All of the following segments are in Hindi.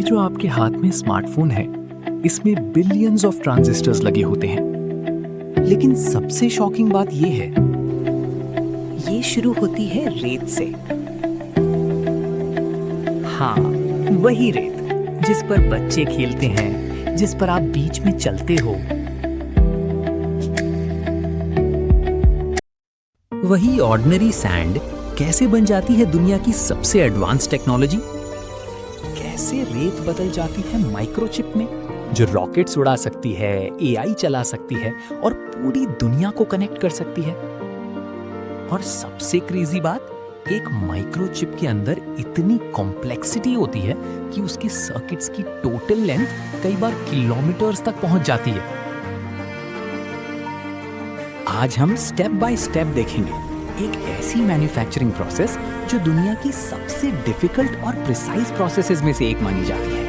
जो आपके हाथ में स्मार्टफोन है, इसमें बिलियंस ऑफ ट्रांजिस्टर्स लगे होते हैं। लेकिन सबसे शॉकिंग बात ये है, ये शुरू होती है रेत से। हाँ, वही रेत जिस पर बच्चे खेलते हैं, जिस पर आप बीच में चलते हो। वही ऑर्डिनरी सैंड कैसे बन जाती है दुनिया की सबसे एडवांस टेक्नोलॉजी? कैसे रेत बदल जाती है माइक्रोचिप में, जो रॉकेट्स उड़ा सकती है, एआई चला सकती है और पूरी दुनिया को कनेक्ट कर सकती है। और सबसे क्रेजी बात, एक माइक्रोचिप के अंदर इतनी कॉम्प्लेक्सिटी होती है कि उसके सर्किट्स की टोटल लेंथ कई बार किलोमीटर्स तक पहुंच जाती है। आज हम स्टेप बाय स्टेप देखेंगे एक ऐसी मैन्युफैक्चरिंग प्रोसेस जो दुनिया की सबसे डिफिकल्ट और प्रिसाइज प्रोसेसेस में से एक मानी जाती है।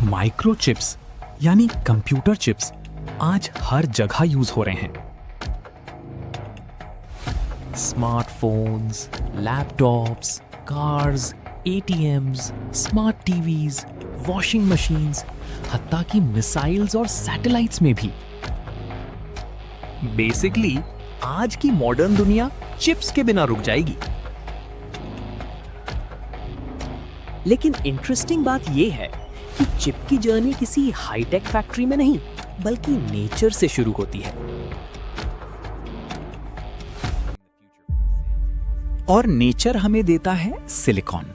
माइक्रोचिप्स यानी कंप्यूटर चिप्स आज हर जगह यूज हो रहे हैं। Smartphones, laptops, cars, ATMs, smart TVs, washing machines, हत्ता कि मिसाइल्स और सैटेलाइट्स में भी। बेसिकली आज की मॉडर्न दुनिया चिप्स के बिना रुक जाएगी। लेकिन इंटरेस्टिंग बात यह है कि चिप की जर्नी किसी हाईटेक फैक्ट्री में नहीं, बल्कि नेचर से शुरू होती है। और नेचर हमें देता है सिलिकॉन।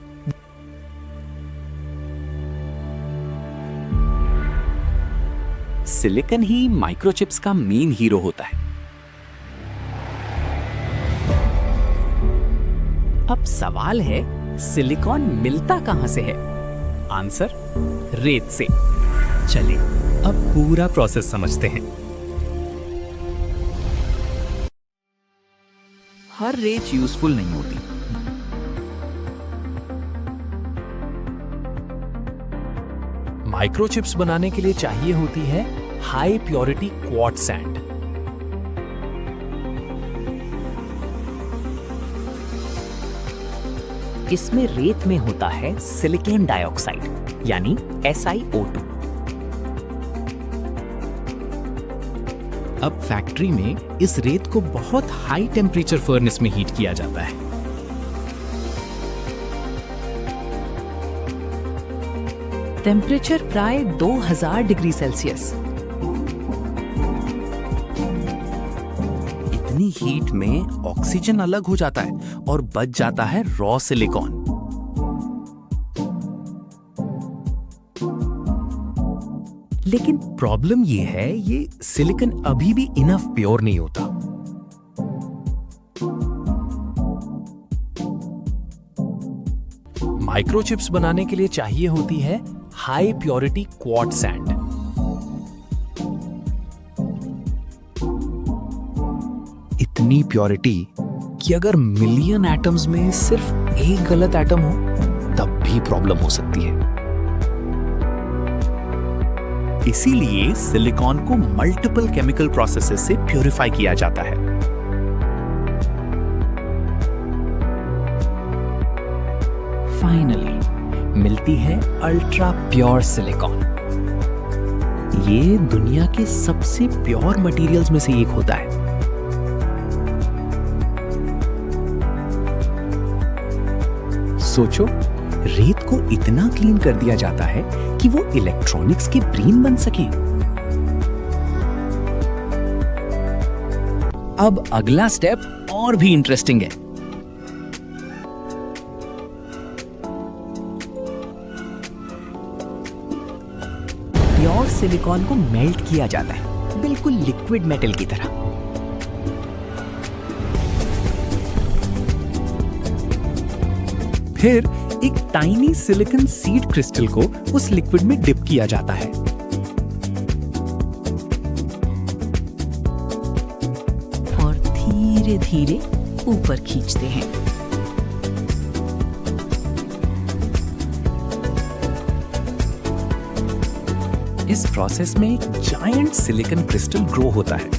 सिलिकॉन ही माइक्रोचिप्स का मेन हीरो होता है। अब सवाल है, सिलिकॉन मिलता कहां से है? आंसर, रेत से। चलिए अब पूरा प्रोसेस समझते हैं। हर रेत यूजफुल नहीं होती। माइक्रोचिप्स बनाने के लिए चाहिए होती है हाई प्योरिटी क्वार्ट्ज सैंड। इसमें रेत में होता है सिलिकॉन डाइऑक्साइड यानी SiO2। अब फैक्ट्री में इस रेत को बहुत हाई टेम्परेचर फर्नेस में हीट किया जाता है। टेम्परेचर प्राय 2000 डिग्री सेल्सियस। इतनी हीट में ऑक्सीजन अलग हो जाता है और बच जाता है रॉ सिलिकॉन। लेकिन प्रॉब्लम ये है, ये सिलिकॉन अभी भी इनफ प्योर नहीं होता। माइक्रोचिप्स बनाने के लिए चाहिए होती है हाई प्योरिटी क्वार्ट्ज सैंड। इतनी प्योरिटी कि अगर मिलियन एटम्स में सिर्फ एक गलत एटम हो तब भी प्रॉब्लम हो सकती है। इसीलिए सिलिकॉन को मल्टीपल केमिकल प्रोसेसेस से प्यूरिफाई किया जाता है। फाइनली मिलती है अल्ट्रा प्योर सिलिकॉन। ये दुनिया के सबसे प्योर मटेरियल्स में से एक होता है। सोचो, रेत को इतना क्लीन कर दिया जाता है कि वो इलेक्ट्रॉनिक्स के ब्रेन बन सके। अब अगला स्टेप और भी इंटरेस्टिंग है। प्योर सिलिकॉन को मेल्ट किया जाता है, बिल्कुल लिक्विड मेटल की तरह। फिर एक टाइनी सिलिकॉन सीड क्रिस्टल को उस लिक्विड में डिप किया जाता है। और धीरे धीरे ऊपर खींचते हैं। इस प्रोसेस में एक जायंट सिलिकॉन क्रिस्टल ग्रो होता है।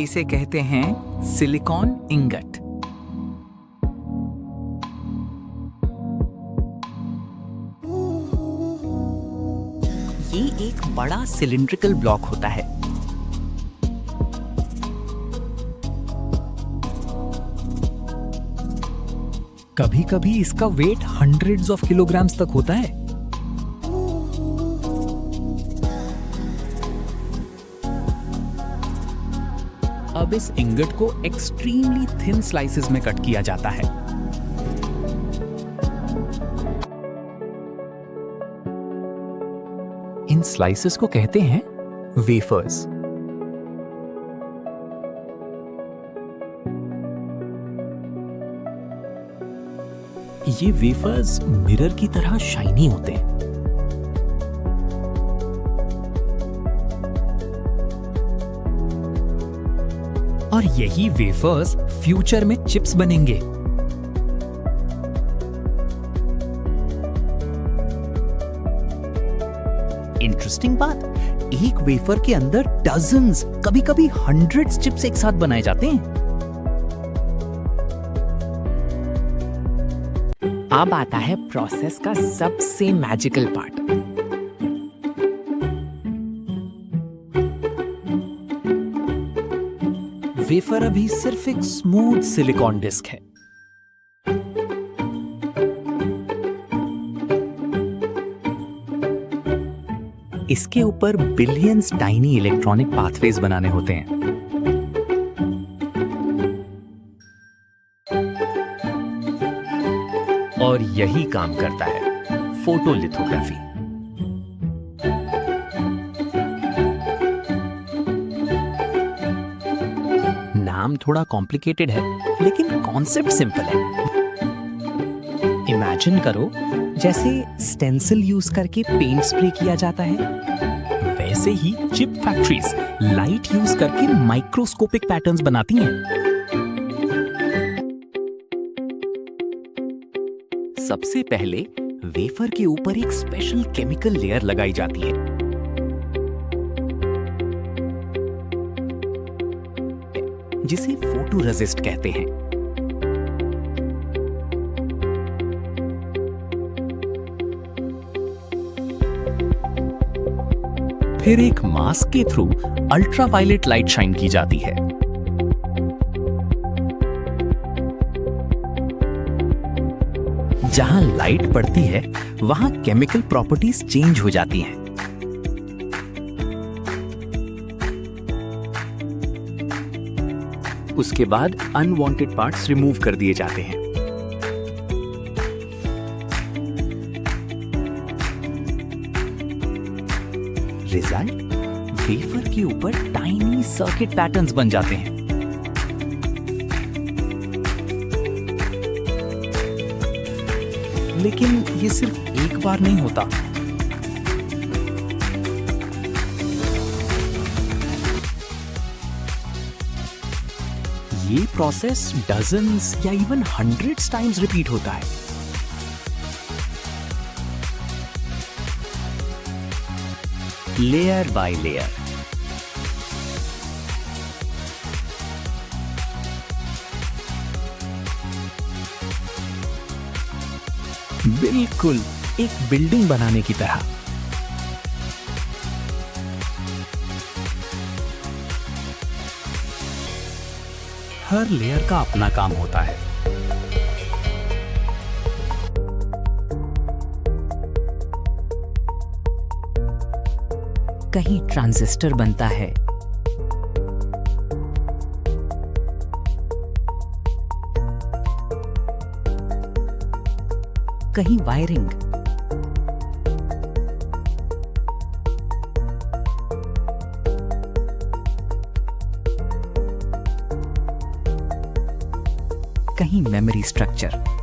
इसे कहते हैं सिलिकॉन इंगट। ये एक बड़ा सिलिंड्रिकल ब्लॉक होता है। कभी-कभी इसका वेट हंड्रेड्स ऑफ किलोग्राम्स तक होता है। अब इस इंगट को एक्सट्रीमली थिन स्लाइसेस में कट किया जाता है। इन स्लाइसेस को कहते हैं वेफर्स। ये वेफर्स मिरर की तरह शाइनी होते हैं। और यही वेफर्स फ्यूचर में चिप्स बनेंगे। इंटरेस्टिंग बात, एक वेफर के अंदर डजन्स, कभी-कभी हंड्रेड्स चिप्स एक साथ बनाए जाते हैं। अब आता है प्रोसेस का सबसे मैजिकल पार्ट। वेफर अभी सिर्फ एक स्मूथ सिलिकॉन डिस्क है। इसके ऊपर बिलियंस टाइनी इलेक्ट्रॉनिक पाथवेज बनाने होते हैं। और यही काम करता है फोटोलिथोग्राफी। नाम थोड़ा कॉम्प्लिकेटेड है, लेकिन कॉन्सेप्ट सिंपल है। इमेजिन करो जैसे स्टेंसिल यूज करके पेंट स्प्रे किया जाता है, वैसे ही चिप फैक्ट्रीज लाइट यूज करके माइक्रोस्कोपिक पैटर्न्स बनाती हैं। सबसे पहले वेफर के ऊपर एक स्पेशल केमिकल लेयर लगाई जाती है। जिसे फोटोरेसिस्ट कहते हैं। फिर एक मास्क के थ्रू अल्ट्रावायलेट लाइट शाइन की जाती है। जहां लाइट पड़ती है, वहां केमिकल प्रॉपर्टीज चेंज हो जाती हैं। उसके बाद अनवांटेड पार्ट्स रिमूव कर दिए जाते हैं। रिजल्ट, वेफर के ऊपर टाइनी सर्किट पैटर्न्स बन जाते हैं। लेकिन ये सिर्फ एक बार नहीं होता। ये प्रोसेस डजन्स या इवन हंड्रेड्स टाइम्स रिपीट होता है। Layer by layer. बिल्कुल एक बिल्डिंग बनाने की तरह। हर लेयर का अपना काम होता है। कहीं ट्रांजिस्टर बनता है, कहीं वायरिंग, कहीं मेमोरी स्ट्रक्चर।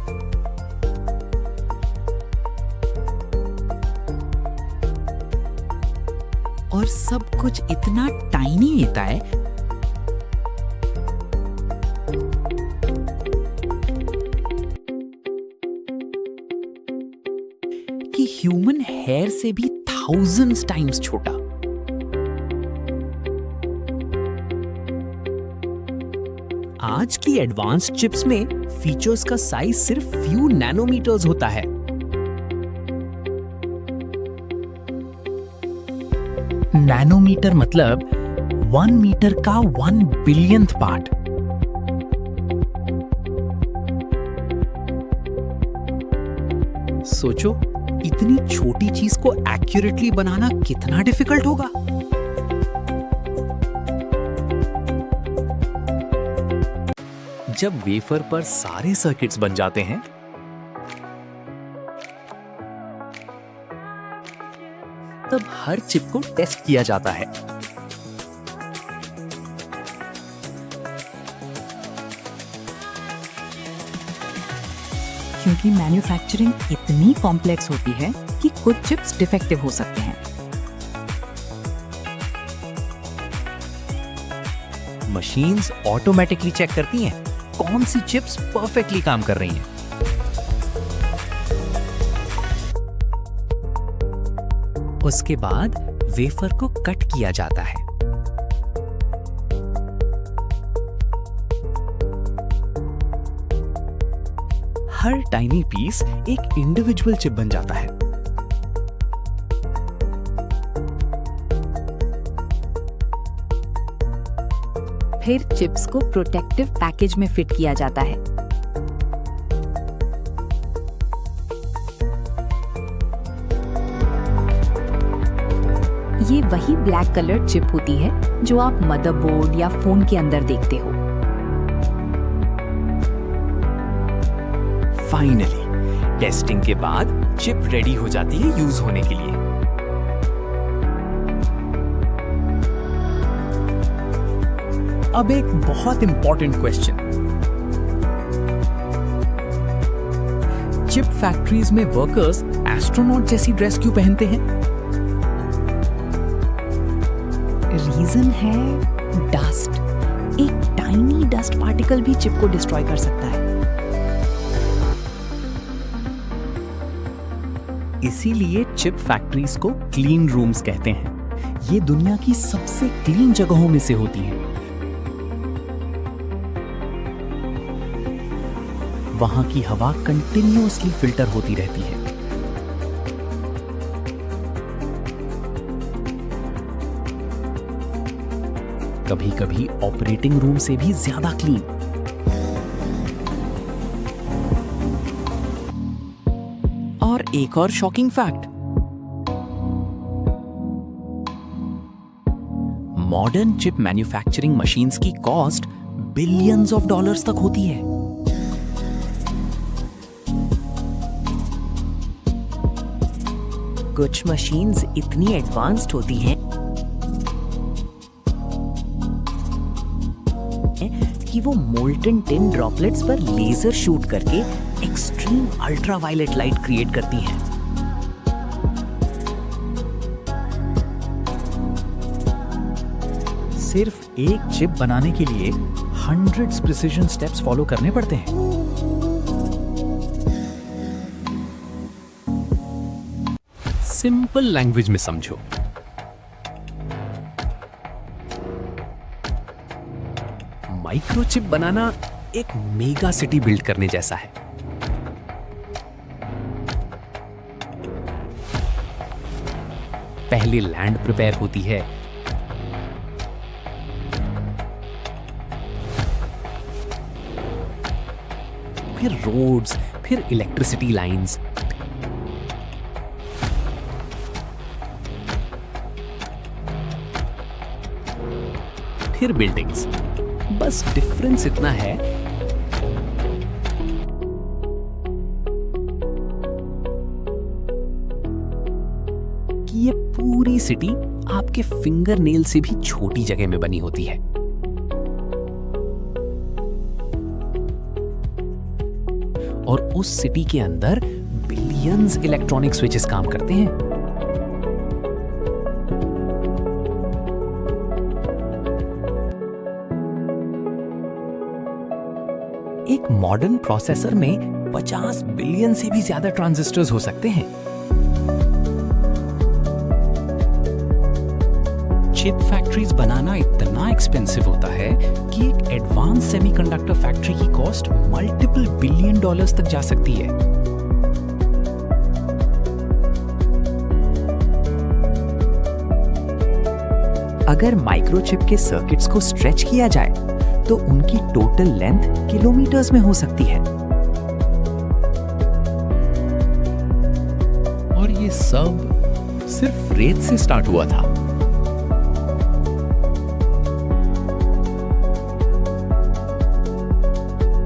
और सब कुछ इतना टाइनी होता है कि ह्यूमन हेयर से भी थाउजेंड्स टाइम्स छोटा। आज की एडवांस्ड चिप्स में फीचर्स का साइज सिर्फ फ्यू नैनोमीटर्स होता है। नैनोमीटर मतलब 1 मीटर का 1 बिलियंथ पार्ट। सोचो, इतनी छोटी चीज को एक्यूरेटली बनाना कितना डिफिकल्ट होगा। जब वेफर पर सारे सर्किट्स बन जाते हैं, तब हर चिप को टेस्ट किया जाता है। क्योंकि मैन्युफैक्चरिंग इतनी कॉम्प्लेक्स होती है कि कुछ चिप्स डिफेक्टिव हो सकते हैं। मशीन्स ऑटोमेटिकली चेक करती हैं कौन सी चिप्स परफेक्टली काम कर रही हैं। उसके बाद वेफर को कट किया जाता है। हर टाइनी पीस एक इंडिविजुअल चिप बन जाता है। फिर चिप्स को प्रोटेक्टिव पैकेज में फिट किया जाता है। ये वही ब्लैक कलर चिप होती है जो आप मदरबोर्ड या फोन के अंदर देखते हो। फाइनली टेस्टिंग के बाद चिप रेडी हो जाती है यूज होने के लिए। अब एक बहुत इंपॉर्टेंट क्वेश्चन, चिप फैक्ट्रीज में वर्कर्स एस्ट्रोनॉट जैसी ड्रेस क्यों पहनते हैं? रीजन है डस्ट। एक टाइनी डस्ट पार्टिकल भी चिप को डिस्ट्रॉय कर सकता है। इसीलिए चिप फैक्ट्रीज को क्लीन रूम्स कहते हैं। ये दुनिया की सबसे क्लीन जगहों में से होती हैं। वहां की हवा कंटिन्यूअसली फिल्टर होती रहती है। कभी-कभी ऑपरेटिंग रूम से भी ज्यादा क्लीन। और एक और shocking fact, modern chip manufacturing machines की कॉस्ट बिलियंस ऑफ डॉलर्स तक होती है। कुछ मशीन्स इतनी एडवांस्ड होती हैं कि वो मोल्टन टिन ड्रॉपलेट्स पर लेजर शूट करके एक्सट्रीम अल्ट्रावायलेट लाइट क्रिएट करती हैं। सिर्फ एक चिप बनाने के लिए हंड्रेड्स प्रिसिजन स्टेप्स फॉलो करने पड़ते हैं। सिंपल लैंग्वेज में समझो, माइक्रोचिप बनाना एक मेगा सिटी बिल्ड करने जैसा है। पहले लैंड प्रिपेयर होती है, फिर रोड्स, फिर इलेक्ट्रिसिटी लाइंस, फिर बिल्डिंग्स। बस डिफरेंस इतना है कि ये पूरी सिटी आपके फिंगर नेल से भी छोटी जगह में बनी होती है। और उस सिटी के अंदर बिलियंस इलेक्ट्रॉनिक स्विचेस काम करते हैं। एक मॉडर्न प्रोसेसर में 50 बिलियन से भी ज्यादा ट्रांजिस्टर्स हो सकते हैं। चिप फैक्ट्रीज बनाना इतना एक्सपेंसिव होता है कि एक एडवांस सेमीकंडक्टर फैक्ट्री की कॉस्ट मल्टीपल बिलियन डॉलर्स तक जा सकती है। अगर माइक्रोचिप के सर्किट्स को स्ट्रेच किया जाए तो उनकी टोटल लेंथ किलोमीटर्स में हो सकती है। और ये सब सिर्फ रेत से स्टार्ट हुआ था।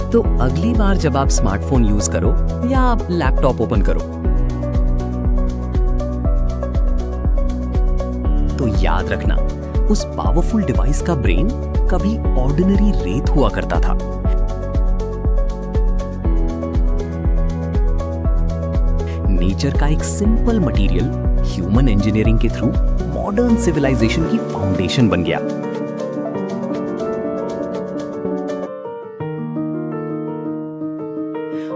तो अगली बार जब आप स्मार्टफोन यूज करो या आप लैपटॉप ओपन करो तो याद रखना, उस पावरफुल डिवाइस का ब्रेन कभी ऑर्डिनरी रेत हुआ करता था। नेचर का एक सिंपल मटेरियल ह्यूमन इंजीनियरिंग के थ्रू मॉडर्न सिविलाइजेशन की फाउंडेशन बन गया।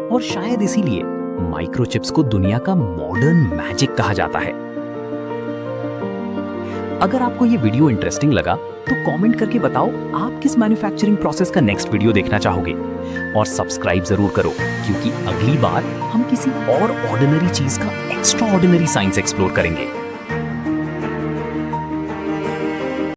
और शायद इसीलिए माइक्रोचिप्स को दुनिया का मॉडर्न मैजिक कहा जाता है। अगर आपको ये वीडियो इंटरेस्टिंग लगा तो कमेंट करके बताओ आप किस मैन्युफैक्चरिंग प्रोसेस का नेक्स्ट वीडियो देखना चाहोगे। और सब्सक्राइब जरूर करो, क्योंकि अगली बार हम किसी और ऑर्डिनरी चीज का एक्स्ट्रा ऑर्डिनरी साइंस एक्सप्लोर करेंगे।